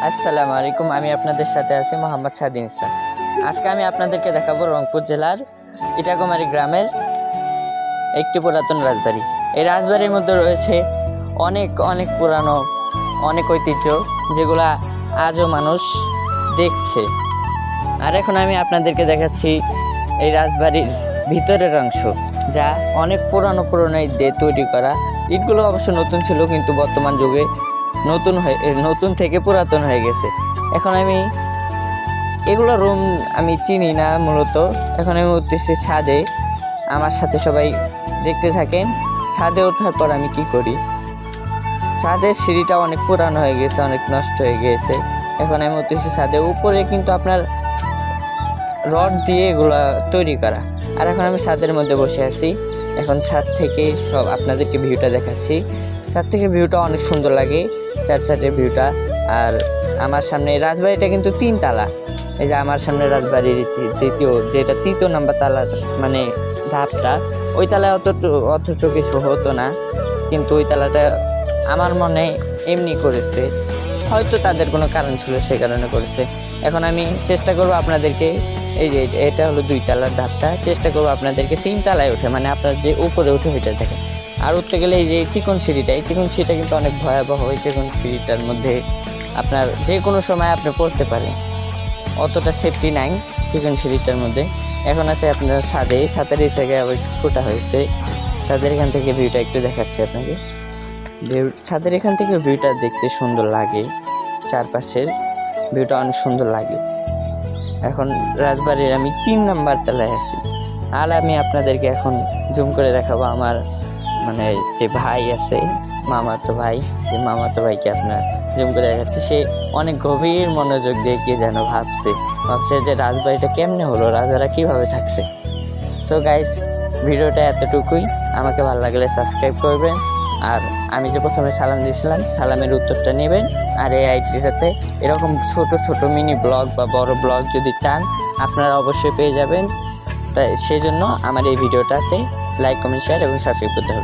আসসালামু আলাইকুম। আমি আপনাদের সাথে আছি মোহাম্মদ স্বাধীন ইসলাম। আজকে আমি আপনাদেরকে দেখাবো রংপুর জেলার ইটাকুমারী গ্রামের একটি পুরাতন রাজবাড়ি। এই রাজবাড়ির মধ্যে রয়েছে অনেক অনেক পুরানো অনেক ঐতিহ্য, যেগুলা আজও মানুষ দেখছে। আর এখন আমি আপনাদেরকে দেখাচ্ছি এই রাজবাড়ির ভিতরের অংশ, যা অনেক পুরানো ইট দিয়ে তৈরি করা। ইটগুলো অবশ্য নতুন ছিল, কিন্তু বর্তমান যুগে নতুন থেকে পুরাতন হয়ে গেছে। এখন আমি এগুলো রুম আমি চিনি না মূলত। এখন আমি উঠতেছি ছাদে, আমার সাথে সবাই দেখতে থাকেন। ছাদে ওঠার পর আমি কি করি, ছাদের সিঁড়িটা অনেক পুরানো হয়ে গেছে, অনেক নষ্ট হয়ে গিয়েছে। এখন আমি উঠতেছি ছাদে। উপরে কিন্তু আপনার রড দিয়ে এগুলা তৈরি করা। আর এখন আমি ছাদের মধ্যে বসে আছি। এখন ছাদ থেকে সব আপনাদেরকে ভিউটা দেখাচ্ছি। ছাদ থেকে ভিউটা অনেক সুন্দর লাগে, চার সাইডের ভিউটা। আর আমার সামনে রাজবাড়িটা কিন্তু 3 তালা। এই যে আমার সামনে রাজবাড়ির তৃতীয় নাম্বার তালার মানে ধাপটা, ওই তালায় অথচ কিছু হতো না, কিন্তু ওই তালাটা আমার মনে এমনি করেছে, হয়তো তাদের কোনো কারণ ছিল, সে কারণে করেছে। এখন আমি চেষ্টা করবো আপনাদেরকে, এই যে এটা হলো 2 তালার ধাপটা, চেষ্টা করবো আপনাদেরকে 3 তালায় উঠে, মানে আপনার যে উপরে উঠে ওইটা দেখেন। আর উঠতে গেলে এই যে চিকন সিঁড়িটা, এই চিকন সিঁড়িটা কিন্তু অনেক ভয়াবহ। এই চিকন সিঁড়িটার মধ্যে আপনার যে কোনো সময় আপনি পড়তে পারেন, অতটা সেফটি নাই চিকন সিঁড়িটার মধ্যে। এখন আছে আপনার ছাদের এই জায়গায় আবার ফোটা হয়েছে। ছাদের এখান থেকে ভিউটা একটু দেখাচ্ছি আপনাকে। ছাদের এখান থেকে ভিউটা দেখতে সুন্দর লাগে, চারপাশের ভিউটা অনেক সুন্দর লাগে। এখন রাজবাড়ির আমি 3 নাম্বার তলায় আছি। আর আমি আপনাদেরকে এখন জুম করে দেখাবো আমার মানে যে ভাই আছে, মামাতো ভাইকে আপনার জুম করে দেখাচ্ছি। সে অনেক গভীর মনোযোগ দিয়ে কি যেন ভাবছে যে রাজবাড়িটা কেমনে হলো, রাজারা কিভাবে থাকছে। সো গাইস, ভিডিওটা এতটুকুই। আমাকে ভালো লাগলে সাবস্ক্রাইব করবেন। আর আমি যে প্রথমে সালাম দিয়েছিলাম, সালামের উত্তরটা নেবেন। আর এই আইডিটাতে এরকম ছোট ছোট মিনি ব্লগ বা বড় ব্লগ যদি চান, আপনারা অবশ্যই পেয়ে যাবেন। তাই সেজন্য আমার এই ভিডিওটাতে লাইক, কমেন্ট, শেয়ার এবং সাবস্ক্রাইব করতে হবে।